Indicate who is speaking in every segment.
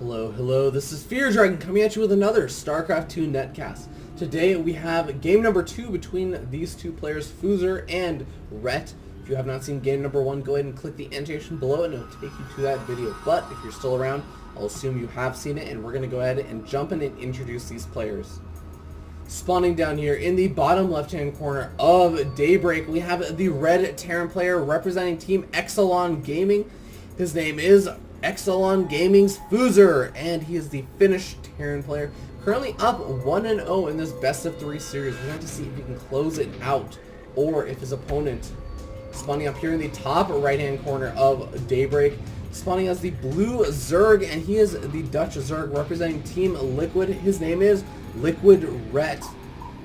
Speaker 1: Hello, this is Fuzer coming at you with another StarCraft 2 netcast. Today we have game number 2 between these two players, Fuzer and Ret. If you have not seen game number 1, go ahead and click the annotation below and it'll take you to that video. But if you're still around, I'll assume you have seen it, and we're going to go ahead and jump in and introduce these players. Spawning down here in the bottom left-hand corner of Daybreak, we have the red Terran player representing Team Exelon Gaming. His name is Exelon Gaming's Fuzer, and he is the Finnish Terran player, currently up 1-0 in this best of 3 series. We're going to see if he can close it out, or if his opponent, spawning up here in the top right-hand corner of Daybreak, spawning as the blue Zerg, and he is the Dutch Zerg representing Team Liquid. His name is LiquidRet.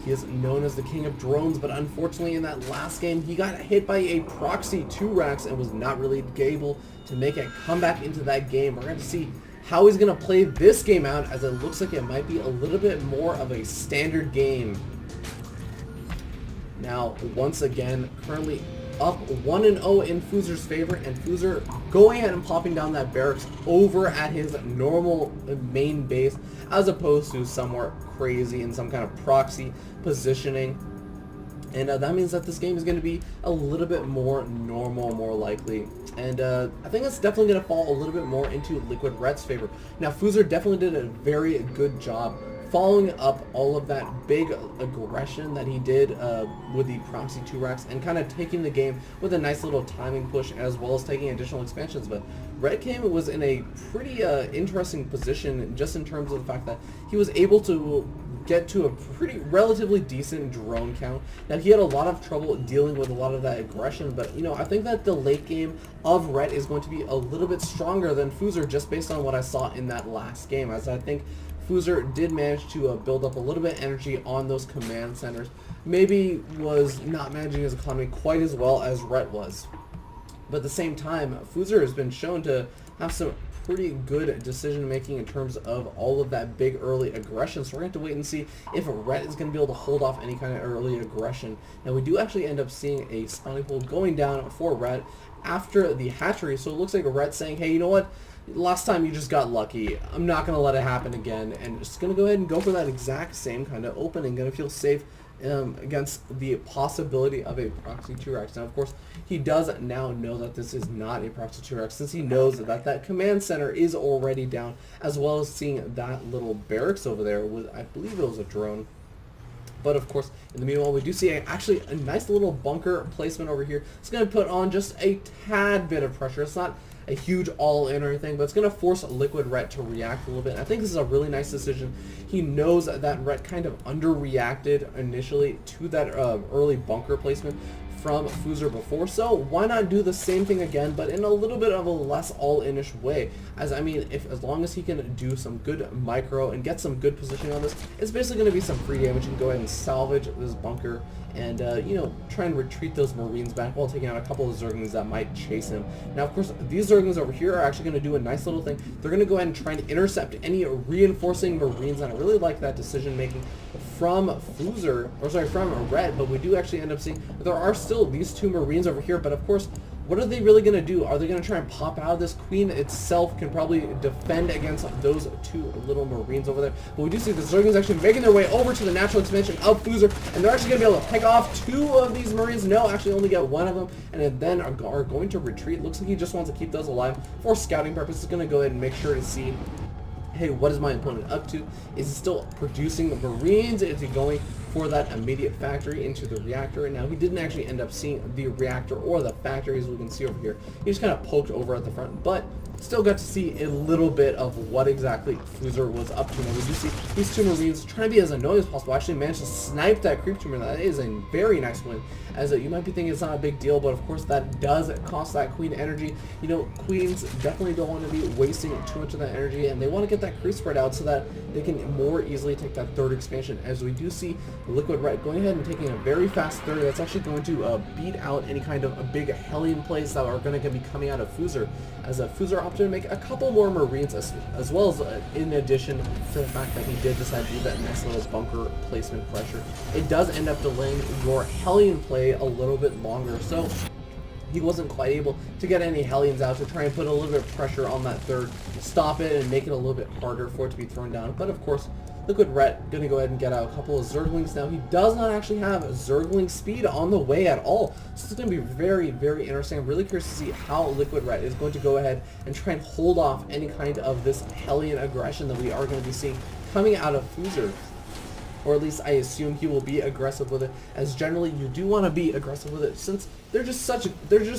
Speaker 1: He is known as the king of drones, but unfortunately in that last game he got hit by a proxy 2-Rax and was not really able to make a comeback into that game. We're going to see how he's going to play this game out, as it looks like it might be a little bit more of a standard game. Now, once again, currently up 1-0 in Fuzer's favor, and Fuzer going ahead and popping down that barracks over at his normal main base, as opposed to somewhere crazy in some kind of proxy positioning. And that means that this game is going to be a little bit more normal, more likely. And I think it's definitely going to fall a little bit more into LiquidRet's favor. Now, Fuzer definitely did a very good job following up all of that big aggression that he did with the proxy 2-Rax, and kind of taking the game with a nice little timing push, as well as taking additional expansions. But Red Cam was in a pretty interesting position, just in terms of the fact that he was able to get to a pretty relatively decent drone count. Now, he had a lot of trouble dealing with a lot of that aggression, but you know, I think that the late game of Ret is going to be a little bit stronger than Fuzer, just based on what I saw in that last game, as I think Fuzer did manage to build up a little bit of energy on those command centers. Maybe was not managing his economy quite as well as Ret was. But at the same time, Fuzer has been shown to have some pretty good decision making in terms of all of that big early aggression. So we're going to have to wait and see if Ret is going to be able to hold off any kind of early aggression. Now, we do actually end up seeing a spawning pool going down for Ret after the hatchery. So it looks like Ret saying, hey, you know what? Last time you just got lucky. I'm not going to let it happen again, and just going to go ahead and go for that exact same kind of opening. Going to feel safe against the possibility of a proxy 2-Rax. Now, of course, he does now know that this is not a proxy 2-Rax, since he knows that that command center is already down, as well as seeing that little barracks over there with, I believe it was a drone. But of course, in the meanwhile, we do see actually a nice little bunker placement over here. It's going to put on just a tad bit of pressure. It's not a huge all-in or anything, but it's going to force LiquidRet to react a little bit. I think this is a really nice decision. He knows that Ret kind of underreacted initially to that early bunker placement from Fuzer before, so why not do the same thing again, but in a little bit of a less all-in-ish way. As I mean, as long as he can do some good micro and get some good positioning on this, it's basically going to be some free damage. You can go ahead and salvage this bunker and you know, try and retreat those Marines back while taking out a couple of Zerglings that might chase him. Now, of course, these Zerglings over here are actually going to do a nice little thing. They're going to go ahead and try and intercept any reinforcing Marines, and I really like that decision making from Fuzer, or sorry, from Red. But we do actually end up seeing there are still these 2 Marines over here, but of course, what are they really going to do? Are they going to try and pop out? This Queen itself can probably defend against those 2 little Marines over there. But we do see the Zerglings actually making their way over to the natural expansion of Fuzer, and they're actually going to be able to pick off 2 of these Marines. No, actually only get 1 of them, and then are going to retreat. Looks like he just wants to keep those alive for scouting purposes. He's going to go ahead and make sure to see, hey, what is my opponent up to? Is he still producing Marines? Is he going for that immediate factory into the reactor? And now he didn't actually end up seeing the reactor or the factory, as we can see over here. He just kind of poked over at the front, but still got to see a little bit of what exactly Fuzer was up to. Now, we do see these 2 Marines trying to be as annoying as possible. Actually managed to snipe that creep tumor. That is a very nice win. As you might be thinking it's not a big deal, but of course that does cost that Queen energy. You know, Queens definitely don't want to be wasting too much of that energy, and they want to get that creep spread out so that they can more easily take that 3rd expansion. As we do see LiquidRet going ahead and taking a very fast 3rd, that's actually going to beat out any kind of big Hellion plays that are going to be coming out of Fuzer, as Fuzer opted to make a couple more Marines, as well as in addition to the fact that he did decide to do that nice little bunker placement pressure. It does end up delaying your Hellion play a little bit longer, so he wasn't quite able to get any Hellions out to try and put a little bit of pressure on that third, stop it, and make it a little bit harder for it to be thrown down. But of course, LiquidRet going to go ahead and get out a couple of Zerglings now. He does not actually have Zergling speed on the way at all. So it's going to be very, very interesting. I'm really curious to see how LiquidRet is going to go ahead and try and hold off any kind of this Hellion aggression that we are going to be seeing coming out of Fuzer. Or at least I assume he will be aggressive with it, as generally you do want to be aggressive with it since they're just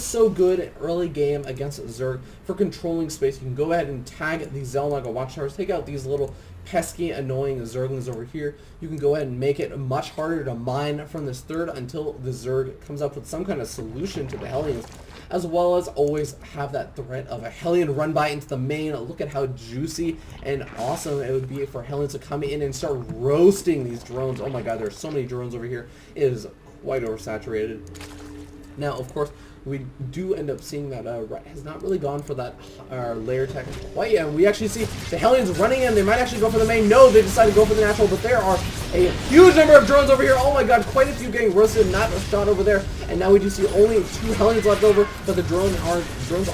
Speaker 1: so good early game against Zerg for controlling space. You can go ahead and tag these Xel'Naga Watchtowers, take out these little pesky, annoying Zerglings over here. You can go ahead and make it much harder to mine from this third until the Zerg comes up with some kind of solution to the Hellions, as well as always have that threat of a Hellion run by into the main. Look at how juicy and awesome it would be for Hellions to come in and start roasting these drones. Oh my god, there's so many drones over here. It is quite oversaturated. Now, of course, we do end up seeing that Ret has not really gone for that layer tech quite yet. And we actually see the Hellions running in. They might actually go for the main. No, they decided to go for the natural, but there are a huge number of drones over here. Oh my god, quite a few getting roasted, not a shot over there. And now we do see only 2 Hellions left over, but the drones are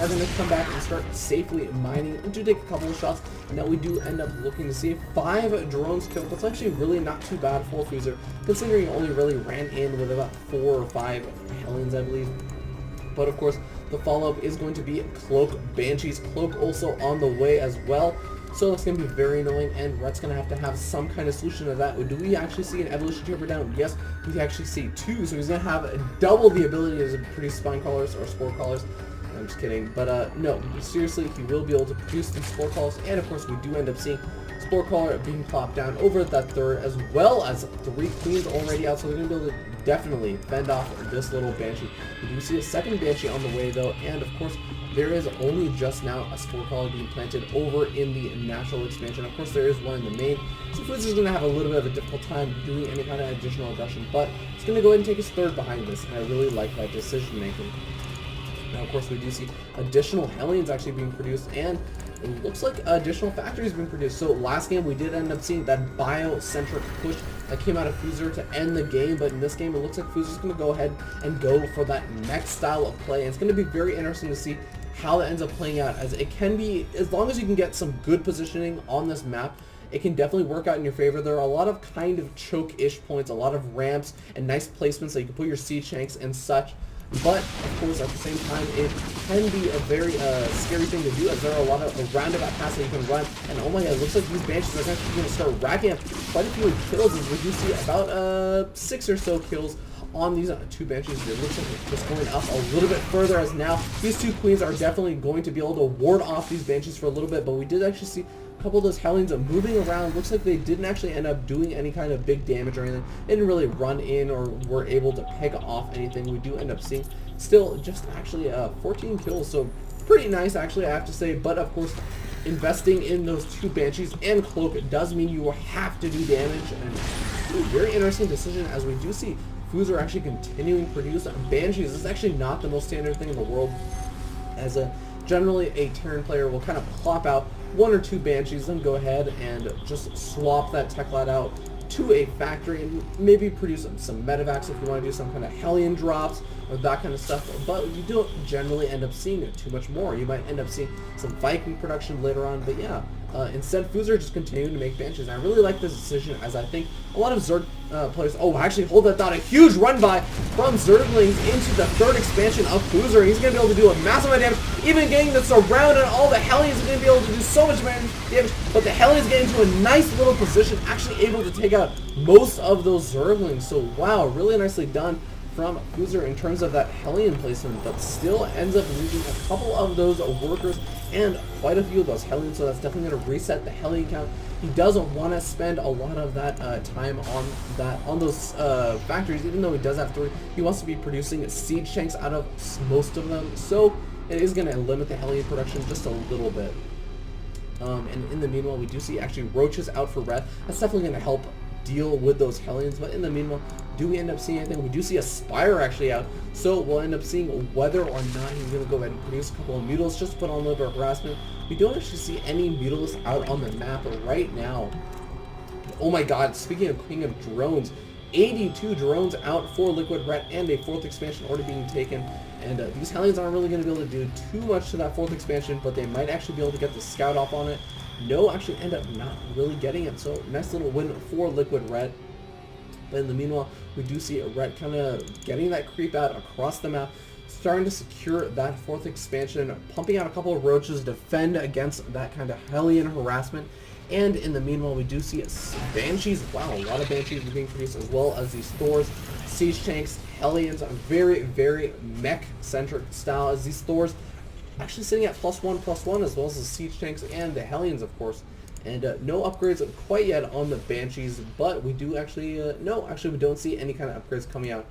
Speaker 1: going to come back and start safely mining and do take a couple of shots. And now we do end up looking to see 5 drones killed. That's actually really not too bad for Fuzer, considering he only really ran in with about 4 or 5 Hellions, I believe. But of course, the follow-up is going to be Cloak Banshees. Cloak also on the way as well. So that's going to be very annoying, and Ret's going to have some kind of solution to that. Do we actually see an Evolution Chamber down? Yes, we actually see 2. So he's going to have double the ability to produce Spine Crawlers or Spore Crawlers. I'm just kidding. But no, seriously, he will be able to produce these Spore Crawlers. And of course, we do end up seeing Spore Crawler being plopped down over at that third, as well as 3 Queens already out. So they're going to be able to definitely fend off this little Banshee. We do see a second Banshee on the way though, and of course there is only just now a Spore Crawler being planted over in the natural expansion. Of course there is one in the main, so Fuzer's going to have a little bit of a difficult time doing any kind of additional aggression, but he's going to go ahead and take his third behind this, and I really like that decision making. Now of course we do see additional Hellions actually being produced, and it looks like additional factories being produced. So last game we did end up seeing that bio-centric push that came out of Fuzer to end the game, but in this game it looks like Fuzer's going to go ahead and go for that next style of play, and it's going to be very interesting to see how that ends up playing out, as it can be, as long as you can get some good positioning on this map, it can definitely work out in your favor. There are a lot of kind of choke-ish points, a lot of ramps and nice placements that you can put your siege tanks and such. But, of course, at the same time, it can be a very scary thing to do, as there are a lot of roundabout paths that you can run. And oh my god, it looks like these Banshees are actually going to start racking up quite a few kills, as we do see about 6 or so kills on these 2 Banshees. It looks like it's just going up a little bit further, as now these 2 Queens are definitely going to be able to ward off these Banshees for a little bit. But we did actually see a couple of those Hellions moving around. Looks like they didn't actually end up doing any kind of big damage or anything. They didn't really run in or were able to pick off anything. We do end up seeing still just actually 14 kills, so pretty nice actually, I have to say. But of course, investing in those 2 Banshees and Cloak does mean you will have to do damage, and very interesting decision, as we do see Fuzer actually continuing to produce Banshees. This is actually not the most standard thing in the world, as generally a Terran player will kind of plop out 1 or 2 Banshees, then go ahead and just swap that tech lad out to a factory and maybe produce some medevacs if you want to do some kind of Hellion drops or that kind of stuff. But you don't generally end up seeing it too much more. You might end up seeing some Viking production later on, but yeah. Instead, Fuzer just continuing to make Banshees. And I really like this decision, as I think a lot of Zerg players... Oh, actually, hold that thought. A huge run-by from Zerglings into the 3rd expansion of Fuzer. He's going to be able to do a massive amount of damage, even getting the surround, and all the Hellions are going to be able to do so much damage. But the Hellions get into a nice little position, actually able to take out most of those Zerglings. So, wow, really nicely done from Fuzer in terms of that Hellion placement, but still ends up losing a couple of those workers and quite a few of those Hellions, so that's definitely going to reset the Hellion count. He doesn't want to spend a lot of that time on those factories, even though he does have 3. He wants to be producing siege tanks out of most of them, so it is going to limit the Hellion production just a little bit. And in the meanwhile, we do see actually Roaches out for Ret. That's definitely going to help deal with those Hellions, but in the meanwhile, do we end up seeing anything? We do see a Spire actually out, so we'll end up seeing whether or not he's going to go ahead and produce a couple of Mutals just to put on a little bit of harassment. We don't actually see any Mutals out on the map right now. Oh my god, speaking of King of Drones, 82 drones out for LiquidRet, and a 4th expansion already being taken. And these Hellions aren't really going to be able to do too much to that 4th expansion, but they might actually be able to get the scout off on it. No, actually end up not really getting it, so nice little win for LiquidRet. But in the meanwhile, we do see Ret kind of getting that creep out across the map, starting to secure that 4th expansion, pumping out a couple of roaches, defend against that kind of Hellion harassment. And in the meanwhile, we do see Banshees. Wow, a lot of Banshees are being produced, as well as these Thors, Siege Tanks, Hellions, a very, very mech-centric style, as these Thors actually sitting at +1/+1, as well as the Siege Tanks and the Hellions, of course. And no upgrades quite yet on the Banshees, but we do actually, no, actually we don't see any kind of upgrades coming out.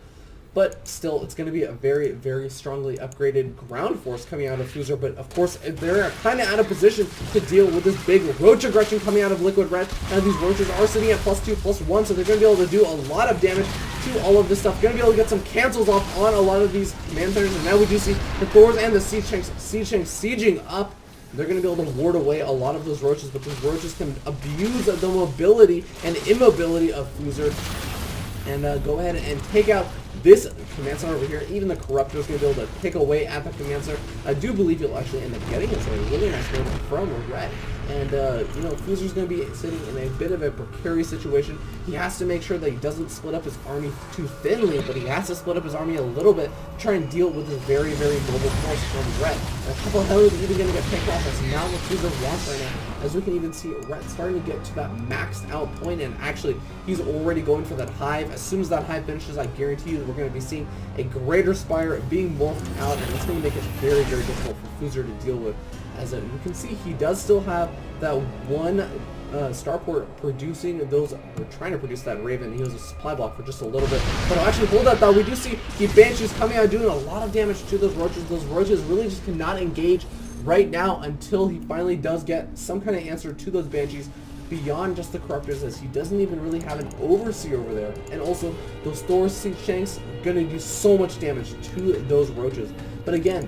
Speaker 1: But still, it's going to be a very, very strongly upgraded ground force coming out of Fuzer. But of course, they're kind of out of position to deal with this big roach aggression coming out of LiquidRet. And these roaches are sitting at +2/+1, so they're going to be able to do a lot of damage to all of this stuff. Going to be able to get some cancels off on a lot of these command centers. And now we do see the Thors and the Siege Tanks sieging up. They're going to be able to ward away a lot of those roaches, but those roaches can abuse the mobility and immobility of Fuzer and go ahead and take out this command center over here. Even the Corruptor is going to be able to pick away at the command center. I do believe he'll actually end up getting it, so a really nice win from Ret. And, you know, Fuzer's going to be sitting in a bit of a precarious situation. He has to make sure that he doesn't split up his army too thinly, but he has to split up his army a little bit to try and deal with this very, very mobile force from Ret. And a couple of Hellions even going to get picked off. That's not what Fuzer wants right now. As we can even see, Ret starting to get to that maxed out point, and actually, he's already going for that hive. As soon as that hive finishes, I guarantee you we're going to be seeing a greater spire being morphed out, and it's going to make it very, very difficult for Fuzer to deal with. As you can see, he does still have that one starport producing those, or trying to produce that Raven. He was a supply block for just a little bit, but I'll actually hold that though. We do see the Banshees coming out doing a lot of damage to those roaches. Those roaches really just cannot engage right now until he finally does get some kind of answer to those Banshees beyond just the Corruptors, as he doesn't even really have an Overseer over there. And also, those Thor Siege Tanks are going to do so much damage to those roaches. But again,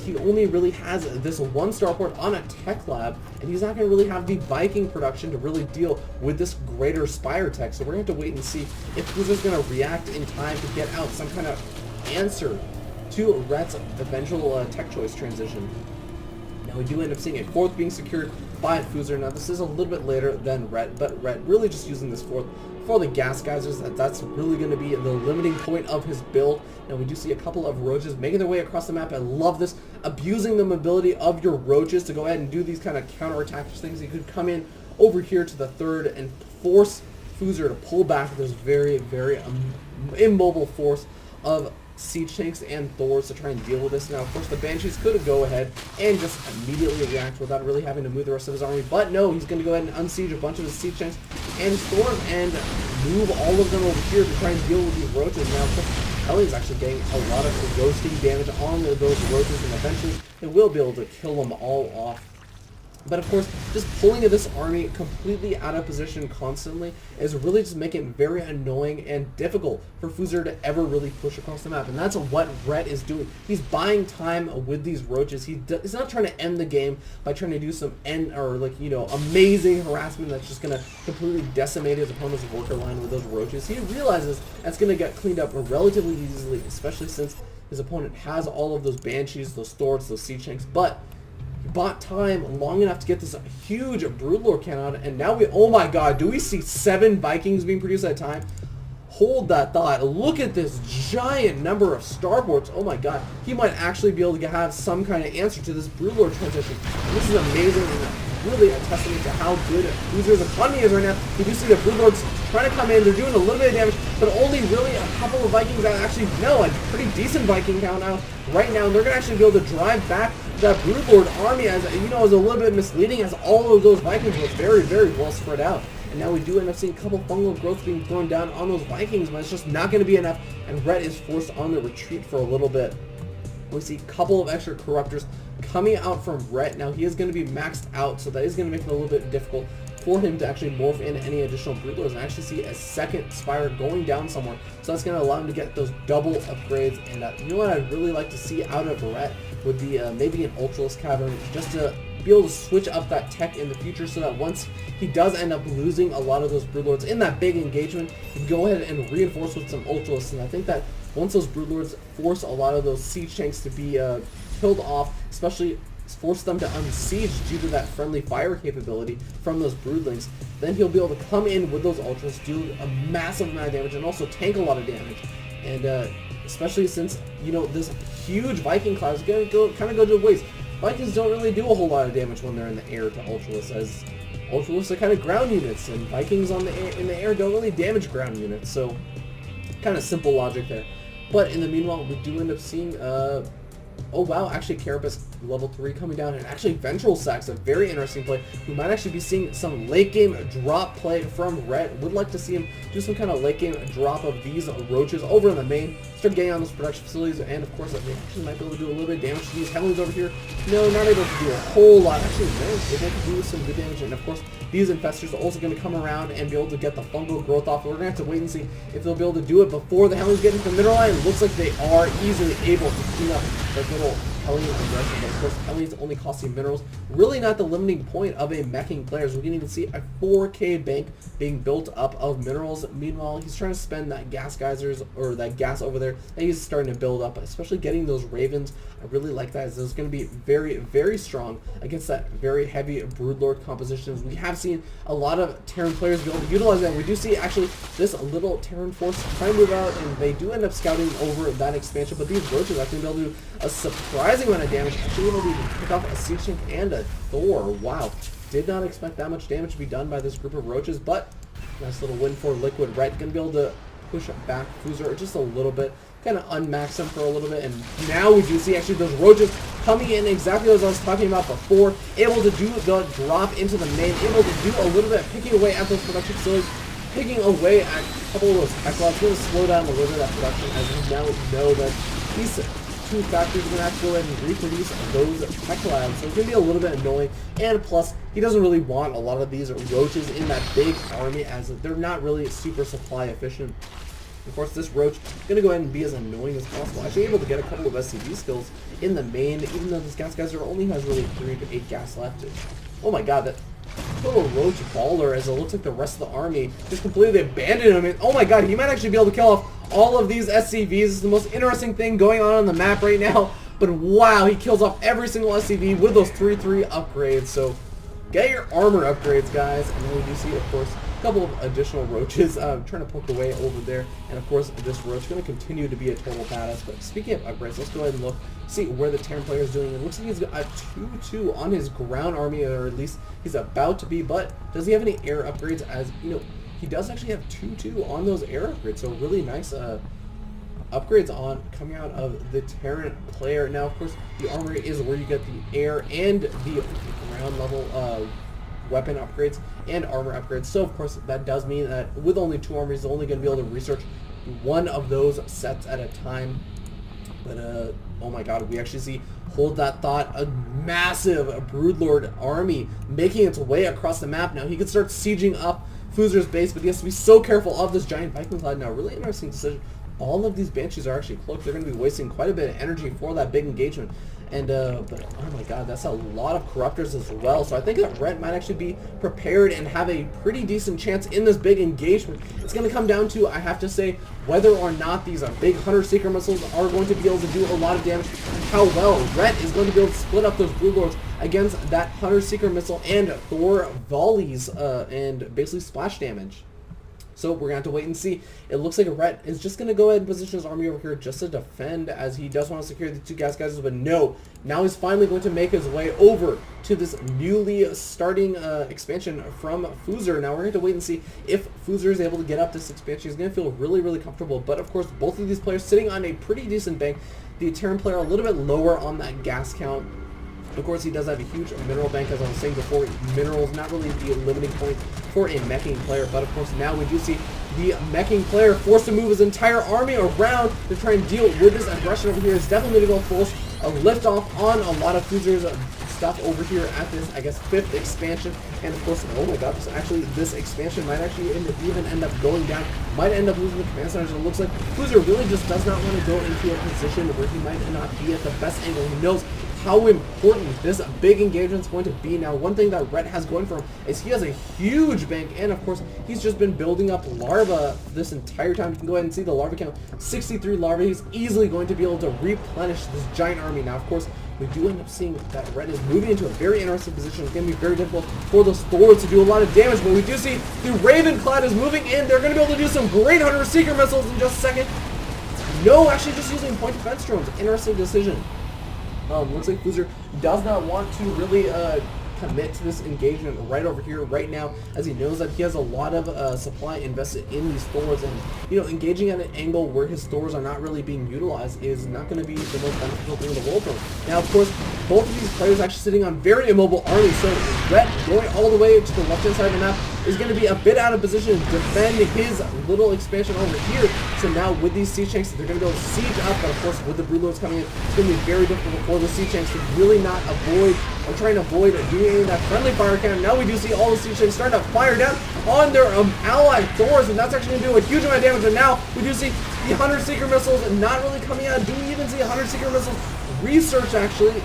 Speaker 1: he only really has this one starport on a tech lab, and he's not going to really have the Viking production to really deal with this greater Spire tech. So we're going to have to wait and see if Fuzer's going to react in time to get out some kind of answer to Ret's eventual tech choice transition. Now we do end up seeing a 4th being secured by Fuzer. Now this is a little bit later than Ret, but Ret really just using this 4th for the gas geysers. That's really going to be the limiting point of his build. Now we do see a couple of roaches making their way across the map. I love this, abusing the mobility of your roaches to go ahead and do these kind of counterattack things. You could come in over here to the 3rd and force Fuzer to pull back this very, very immobile force of Siege Tanks and Thors to try and deal with this. Now, of course, the Banshees could go ahead and just immediately react without really having to move the rest of his army, but no, he's going to go ahead and unsiege a bunch of his Siege Tanks and his Thors and move all of them over here to try and deal with these roaches. Now, of course, Ellie's actually getting a lot of roasting damage on those roaches, and eventually they will be able to kill them all off. But of course, just pulling this army completely out of position constantly is really just making it very annoying and difficult for Fuzer to ever really push across the map. And that's what Ret is doing. He's buying time with these roaches. He's not trying to end the game by trying to do some amazing harassment that's just going to completely decimate his opponent's worker line with those roaches. He realizes that's going to get cleaned up relatively easily, especially since his opponent has all of those Banshees, those Thors, those Siege Tanks, but bought time long enough to get this huge Broodlord cannon, and now oh my god, do we see 7 Vikings being produced at a time? Hold that thought. Look at this giant number of starports. Oh my god, he might actually be able to have some kind of answer to this Broodlord transition. And this is amazing and really a testament to how good Fuzer's economy is right now. You do see the Broodlords trying to come in. They're doing a little bit of damage, but only really a couple of Vikings that actually, no, a pretty decent Viking count out right now. And they're going to actually be able to drive back that Broodlord army, as you know, is a little bit misleading, as all of those Vikings were very, very well spread out. And now we do end up seeing a couple fungal growths being thrown down on those Vikings, but it's just not going to be enough, and Ret is forced on the retreat for a little bit. We see a couple of extra Corruptors coming out from Ret. Now he is going to be maxed out, so that is going to make it a little bit difficult for him to actually morph in any additional Broodlords, and actually see a second Spire going down somewhere. So that's going to allow him to get those double upgrades. And you know what I'd really like to see out of Ret would be maybe an Ultralisk Cavern, just to be able to switch up that tech in the future so that once he does end up losing a lot of those Broodlords in that big engagement, he can go ahead and reinforce with some Ultralisks. And I think that once those Broodlords force a lot of those siege tanks to be killed off, especially force them to unsiege due to that friendly fire capability from those Broodlings, then he'll be able to come in with those Ultras, do a massive amount of damage, and also tank a lot of damage. And especially since, you know, this huge Viking cloud is going to kind of go to waste. Vikings don't really do a whole lot of damage when they're in the air to Ultralisks, as Ultralisks are kind of ground units, and Vikings in the air don't really damage ground units, so kind of simple logic there. But in the meanwhile, we do end up seeing, oh wow, actually Carapace level 3 coming down, and actually Ventral Sacs, a very interesting play. We might actually be seeing some late game drop play from Rhett. Would like to see him do some kind of late game drop of these roaches over in the main, start getting on those production facilities, and of course they actually might be able to do a little bit of damage to these Hellings over here. No, not able to do a whole lot. Actually, no, able to do some good damage, and of course these infestors are also going to come around and be able to get the fungal growth off. We're going to have to wait and see if they'll be able to do it before the Hellings get into the mineral line. It looks like they are easily able to clean up that little Hellion aggression, but of course Hellions only costing minerals. Really not the limiting point of a meching player, as we can even see a 4K bank being built up of minerals. Meanwhile, he's trying to spend that gas geysers, or that gas over there that he's starting to build up, especially getting those ravens. I really like that, as it's going to be very, very strong against that very heavy Broodlord composition. We have seen a lot of Terran players be able to utilize that. We do see actually this little Terran force try to move out, and they do end up scouting over that expansion, but these roaches are actually going to be able to do a surprising amount of damage. Actually able to pick off a siege tank and a Thor. Wow. Did not expect that much damage to be done by this group of roaches, but nice little win for LiquidRet. Going to be able to push back Fuzer just a little bit, kind of unmax him for a little bit, and now we do see actually those roaches coming in exactly as I was talking about before, able to do the drop into the main, able to do a little bit, picking away at those production facilities, picking away at a couple of those tech labs. Going to slow down a little bit of that production, as we now know that these two factories are going to have to go ahead and reproduce those tech labs, so it's going to be a little bit annoying. And plus, he doesn't really want a lot of these roaches in that big army, as they're not really super supply efficient. Of course, this roach is going to go ahead and be as annoying as possible. Actually able to get a couple of SCV skills in the main, even though this gas geyser only has really 3 to 8 gas left. Oh my god, that total roach baller, as it looks like the rest of the army just completely abandoned him. And oh my god, he might actually be able to kill off all of these SCVs. This is the most interesting thing going on the map right now. But wow, he kills off every single SCV with those 3-3 upgrades. So get your armor upgrades, guys. And then we do see, of course, a couple of additional roaches trying to poke away over there. And of course, this roach is going to continue to be a total badass. But speaking of upgrades, let's go ahead and look, see where the Terran player is doing. It looks like he's got a 2-2 on his ground army, or at least he's about to be. But does he have any air upgrades? As you know, he does actually have 2-2 on those air upgrades. So really nice upgrades on coming out of the Terran player. Now, of course, the armory is where you get the air and the ground level weapon upgrades and armor upgrades. So of course that does mean that with only 2 armories, they're only going to be able to research one of those sets at a time. But oh my god, we actually see, hold that thought, a massive Broodlord army making its way across the map. Now he can start sieging up Fuzer's base, but he has to be so careful of this giant Viking cloud. Now, really interesting decision. All of these Banshees are actually cloaked. They're going to be wasting quite a bit of energy for that big engagement. And, but, oh my god, that's a lot of Corruptors as well. So I think that Rhett might actually be prepared and have a pretty decent chance in this big engagement. It's going to come down to, I have to say, whether or not these big Hunter-Seeker missiles are going to be able to do a lot of damage, and how well Rhett is going to be able to split up those Broodlords against that Hunter-Seeker missile and Thor volleys and basically splash damage. So we're going to have to wait and see. It looks like Rhett is just going to go ahead and position his army over here just to defend, as he does want to secure the 2 gas geysers, but no. Now he's finally going to make his way over to this newly starting expansion from Fuzer. Now we're going to wait and see if Fuzer is able to get up this expansion. He's going to feel really, really comfortable. But of course, both of these players sitting on a pretty decent bank. The Terran player a little bit lower on that gas count. Of course, he does have a huge mineral bank, as I was saying before. Minerals not really the limiting point for a meching player, but of course now we do see the meching player forced to move his entire army around to try and deal with this aggression over here. It's definitely going to go force a lift off on a lot of Fuzer's stuff over here at this, I guess, 5th expansion. And of course, oh my god, this expansion might actually even end up going down, might end up losing the command centers. It looks like Fuzer really just does not want to go into a position where he might not be at the best angle. He knows how important this big engagement is going to be. Now, one thing that Ret has going for him is he has a huge bank, and of course, he's just been building up larva this entire time. You can go ahead and see the larva count, 63 larvae. He's easily going to be able to replenish this giant army. Now, of course, we do end up seeing that Ret is moving into a very interesting position. It's going to be very difficult for those Thors to do a lot of damage, but we do see the Ravenclad is moving in. They're going to be able to do some great Hunter-Seeker missiles in just a second. No, actually just using point defense drones. Interesting decision. Looks like Fuzer does not want to really commit to this engagement right over here, right now, as he knows that he has a lot of supply invested in these Thors, and, you know, engaging at an angle where his Thors are not really being utilized is not going to be the most beneficial thing in the world for him. Now, of course, both of these players actually sitting on very immobile armies, so Ret going all the way to the left-hand side of the map is going to be a bit out of position to defend his little expansion over here. So now with these siege tanks, they're going to be able to siege up, but of course with the Broodlords coming in, it's going to be very difficult for the siege tanks to really not avoid, or trying to avoid doing any of that friendly fire cannon. Now we do see all the siege tanks starting to fire down on their allied Thors, and that's actually going to do a huge amount of damage. And now we do see the Hunter-Seeker missiles not really coming out. Do we even see Hunter-Seeker missiles research actually?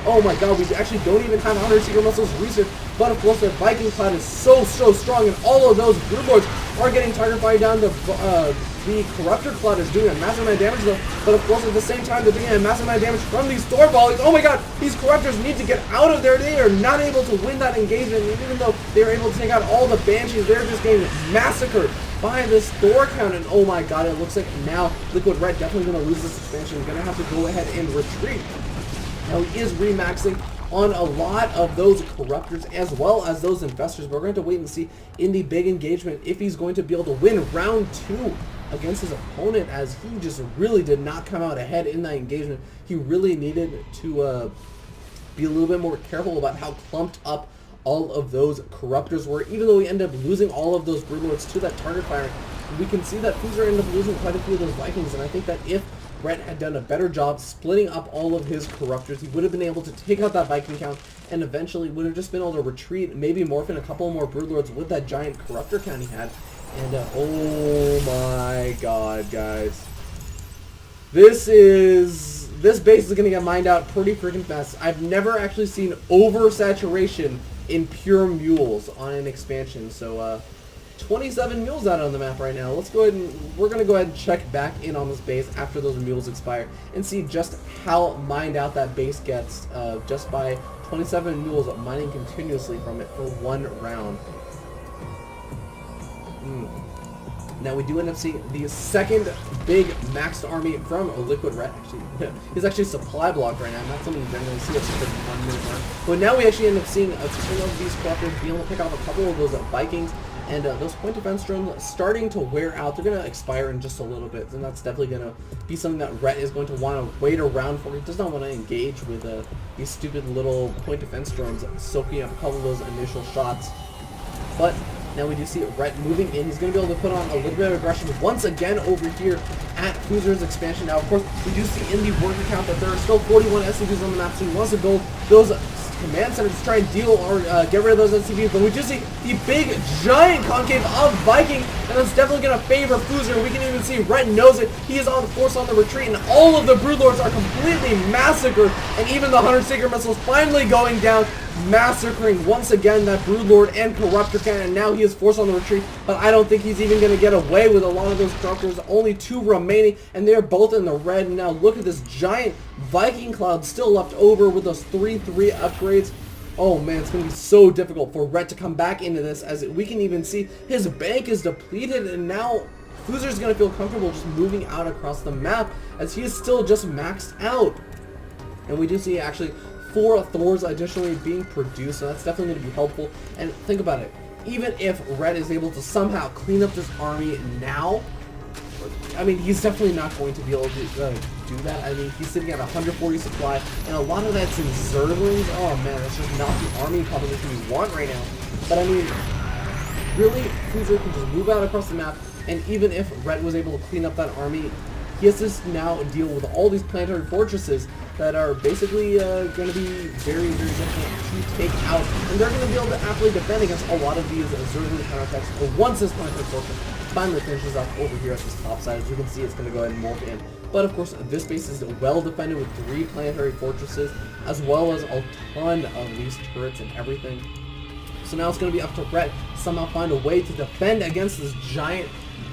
Speaker 1: Oh my god, we actually don't even have Hunter-Seeker missiles research, but of course the Viking Cloud is so strong, and all of those Broodlords are getting target fire down. The Corruptor Cloud is doing a massive amount of damage though, but of course at the same time they're doing a massive amount of damage from these Thor volleys. Oh my god, these Corruptors need to get out of there. They are not able to win that engagement, and even though they are able to take out all the Banshees, they're just getting massacred by this Thor count. And oh my god, it looks like now LiquidRet definitely going to lose this expansion, going to have to go ahead and retreat. Now he is remaxing on a lot of those Corruptors as well as those Investors, but we're going to wait and see in the big engagement if he's going to be able to win round 2 against his opponent, as he just really did not come out ahead in that engagement. He really needed to be a little bit more careful about how clumped up all of those Corruptors were. Even though we end up losing all of those Broodlords to that target firing, we can see that Fuzer ended up losing quite a few of those Vikings, and I think that if Ret had done a better job splitting up all of his Corruptors, he would have been able to take out that Viking count, and eventually would have just been able to retreat, maybe morph in a couple more Broodlords with that giant Corruptor count he had. And oh my god, guys. This base is going to get mined out pretty freaking fast. I've never actually seen oversaturation in pure mules on an expansion, so 27 mules out on the map right now. Let's go ahead and we're going to go ahead and check back in on this base after those mules expire and see just how mined out that base gets just by 27 mules mining continuously from it for one round. Now we do end up seeing the second big maxed army from LiquidRet. Actually, he's actually supply blocked right now. Not something you generally see at just a 1 minute mark. But now we actually end up seeing a couple of these Corruptors being able to pick off a couple of those Vikings. And those point defense drones starting to wear out. They're going to expire in just a little bit, and that's definitely going to be something that Ret is going to want to wait around for. He does not want to engage with these stupid little point defense drones soaking up a couple of those initial shots. But now we do see Ret moving in. He's going to be able to put on a little bit of aggression once again over here at Fuzer's expansion. Now, of course, we do see in the work account that there are still 41 SCVs on the map, so he wants to build those command centers to try and deal or get rid of those SCVs, but we just see the big giant concave of Viking, and that's definitely going to favor Fuzer. We can even see Ret knows it. He is on the force on the retreat, and all of the Broodlords are completely massacred, and even the Hunter-Seeker missiles finally going down, massacring once again that Broodlord and Corruptor cannon, and now he is forced on the retreat, but I don't think he's even going to get away with a lot of those Corruptors. Only 2 remaining, and they're both in the red. And now look at this giant Viking cloud still left over with those 3/3 upgrades. Oh man, it's going to be so difficult for Ret to come back into this, as we can even see his bank is depleted, and now Fuzer's going to feel comfortable just moving out across the map, as he is still just maxed out. And we do see actually 4 Thors additionally being produced, so that's definitely going to be helpful. And think about it, even if Ret is able to somehow clean up this army now, I mean, he's definitely not going to be able to do that. I mean, he's sitting at 140 supply, and a lot of that's in Zerglings. Oh man, that's just not the army composition we want right now. But I mean, really, Fuzer can just move out across the map, and even if Ret was able to clean up that army, he has to now deal with all these planetary fortresses that are basically going to be very, very difficult to take out. And they're going to be able to aptly defend against a lot of these Zergling counterattacks. Once this Planetary Fortress finally finishes up over here at this top side, as you can see, it's going to go ahead and morph in. But of course, this base is well defended with 3 planetary fortresses, as well as a ton of these turrets and everything. So now it's going to be up to Rhett to somehow find a way to defend against this giant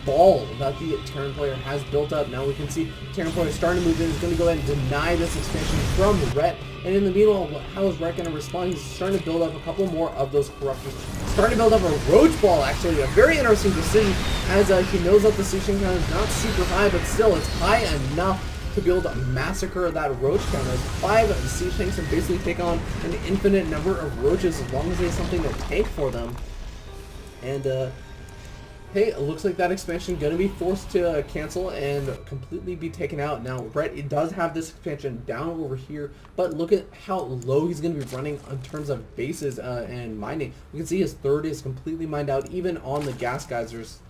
Speaker 1: ball that the Terran player has built up. Now we can see Terran player starting to move in. He's going to go ahead and deny this expansion from Rhett. And in the meanwhile, how is Rhett going to respond? He's starting to build up a couple more of those corruptors. Starting to build up a roach ball, actually. A very interesting decision, as he knows that the siege tank count is not super high, but still it's high enough to be able to massacre that roach count. As 5 siege tanks can basically take on an infinite number of roaches as long as they have something to tank for them. And hey, it looks like that expansion going to be forced to cancel and completely be taken out. Now, Rhett does have this expansion down over here, but look at how low he's going to be running in terms of bases and mining. We can see his 3rd is completely mined out, even on the gas geysers.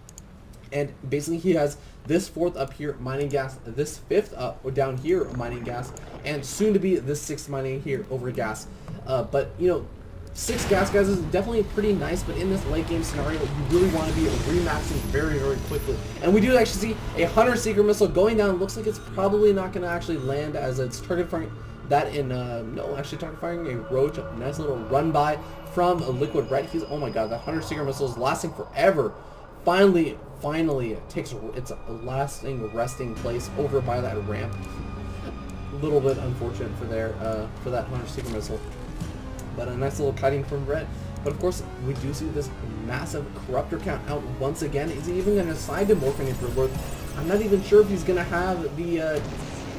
Speaker 1: And basically he has this 4th up here mining gas, this 5th up or down here mining gas, and soon to be this 6th mining here over gas. But you know, 6 gas guys is definitely pretty nice, but in this late game scenario, you really want to be remaxing very, very quickly. And we do actually see a Hunter Seeker missile going down. Looks like it's probably not going to actually land, as it's target firing that in no, actually target firing a roach. A nice little run by from a LiquidRet. He's, oh my god, that Hunter Seeker missile is lasting forever. Finally it takes its lasting resting place over by that ramp. A little bit unfortunate for that Hunter Seeker missile, but a nice little kiting from Rhett. But of course, we do see this massive corruptor count out once again. Is he even going to decide to morph any for? I'm not even sure if he's going to have the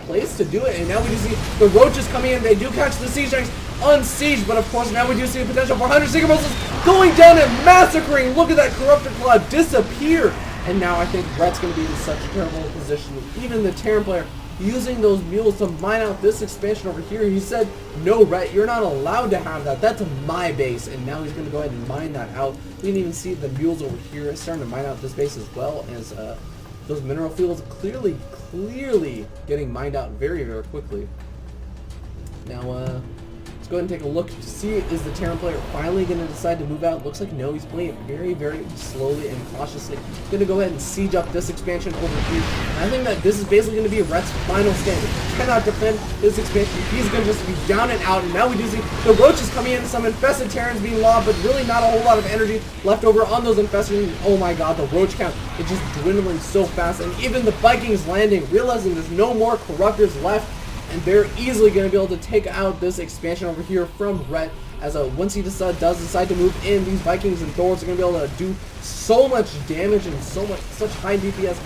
Speaker 1: place to do it. And now we do see the roaches coming in. They do catch the siege tanks on siege, but of course now we do see the potential for Hunter Seeker missiles going down and massacring. Look at that corruptor cloud disappear. And now I think Rhett's going to be in such a terrible position. Even the Terran player using those mules to mine out this expansion over here. He said, no, Rhett, you're not allowed to have that. That's my base. And now he's going to go ahead and mine that out. We can even see the mules over here starting to mine out this base, as well as those mineral fields clearly getting mined out very, very quickly. Now, let's go ahead and take a look to see, is the Terran player finally going to decide to move out? Looks like no, he's playing very, very slowly and cautiously. Going to go ahead and siege up this expansion over here. And I think that this is basically going to be Rhett's final stand. If he cannot defend this expansion, he's going to just be down and out. And now we do see the roaches coming in, some infested Terrans being lobbed, but really not a whole lot of energy left over on those infested. Oh my god, the roach count is just dwindling so fast. And even the Vikings landing, realizing there's no more corruptors left, and they're easily going to be able to take out this expansion over here from Rhett. As once he does decide to move in, these Vikings and Thors are going to be able to do so much damage and such high DPS.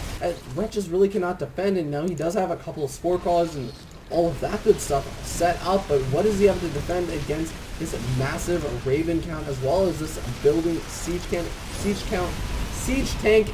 Speaker 1: Rhett just really cannot defend, and now he does have a couple of Spore Crawlers and all of that good stuff set up, but what does he have to defend against this massive Raven count, as well as this building siege tank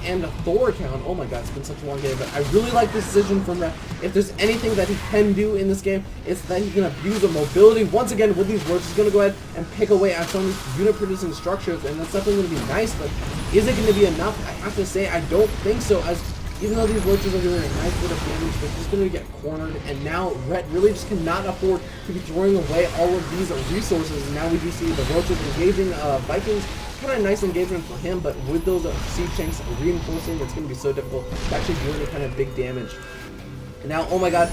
Speaker 1: and a Thor count? Oh my god, it's been such a long game, but I really like this decision from Rhett. If there's anything that he can do in this game, it's that he can abuse the mobility once again with these roaches. He's going to go ahead and pick away at some of these unit-producing structures, and that's definitely going to be nice, but is it going to be enough? I have to say, I don't think so, as even though these roaches are doing a nice bit of damage, they're just going to get cornered, and now Rhett really just cannot afford to be throwing away all of these resources. And now we do see the roaches engaging Vikings. Kind of nice engagement for him, but with those siege tanks reinforcing, it's going to be so difficult to actually do any kind of big damage. And now, oh my god,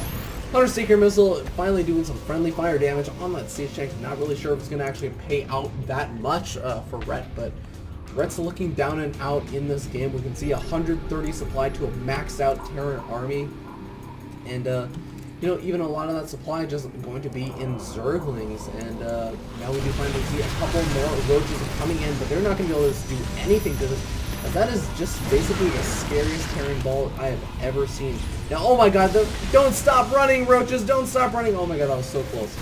Speaker 1: Hunter Seeker missile finally doing some friendly fire damage on that siege tank. Not really sure if it's going to actually pay out that much for Rhett, but Rhett's looking down and out in this game. We can see 130 supply to a maxed out Terran army, and you know, even a lot of that supply just going to be in Zerglings. And now we do finally see a couple more roaches coming in, but they're not going to be able to do anything to this. That is just basically the scariest Terran ball I have ever seen. Now, oh my god, don't stop running, roaches! Don't stop running! Oh my god, that was so close.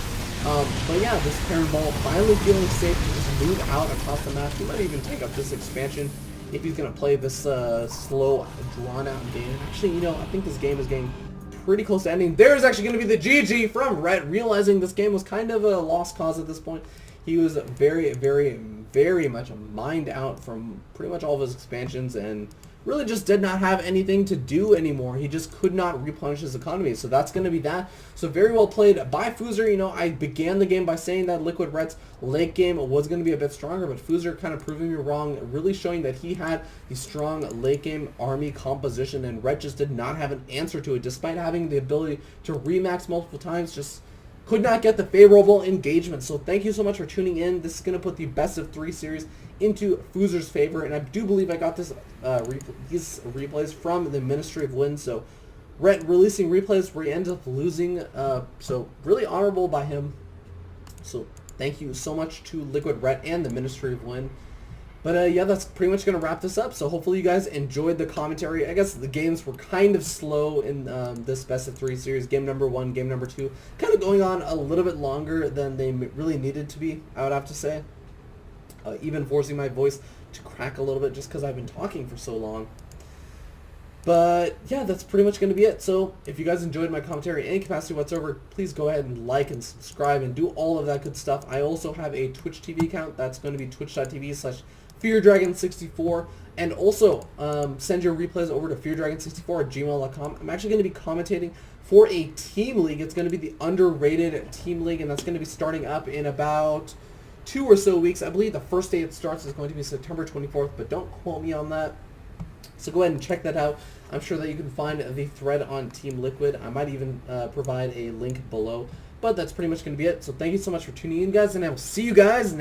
Speaker 1: But yeah, this Terran ball finally feeling safe to just move out across the map. He might even take up this expansion if he's going to play this slow, drawn-out game. Actually, you know, I think this game is getting pretty close to ending. There's actually going to be the GG from Rhett, realizing this game was kind of a lost cause at this point. He was very, very, very much mined out from pretty much all of his expansions, and really just did not have anything to do anymore. He just could not replenish his economy. So that's going to be that. So very well played by Fuzer. You know, I began the game by saying that LiquidRet's late game was going to be a bit stronger, but Fuzer kind of proving me wrong, really showing that he had a strong late game army composition, and Ret just did not have an answer to it, despite having the ability to remax multiple times. Just could not get the favorable engagement. So thank you so much for tuning in. This is going to put the best of 3 series into Fuzer's favor, and I do believe I got this these replays from the Ministry of Wind. So Ret releasing replays where he ends up losing, so really honorable by him. So thank you so much to LiquidRet and the Ministry of Wind. But yeah, that's pretty much going to wrap this up. So hopefully you guys enjoyed the commentary. I guess the games were kind of slow in this best of 3 series. Game number 1, game number 2, kind of going on a little bit longer than they really needed to be, I would have to say. Even forcing my voice to crack a little bit just because I've been talking for so long. But yeah, that's pretty much going to be it. So if you guys enjoyed my commentary in any capacity whatsoever, please go ahead and like and subscribe and do all of that good stuff. I also have a Twitch TV account. That's going to be twitch.tv/FearDragon64. And also send your replays over to feardragon64@gmail.com. I'm actually going to be commentating for a team league. It's going to be the underrated team league, and that's going to be starting up in about 2 or so weeks. I believe the first day it starts is going to be September 24th, but don't quote me on that. So go ahead and check that out. I'm sure that you can find the thread on Team Liquid. I might even provide a link below. But that's pretty much going to be it. So thank you so much for tuning in, guys, and I will see you guys next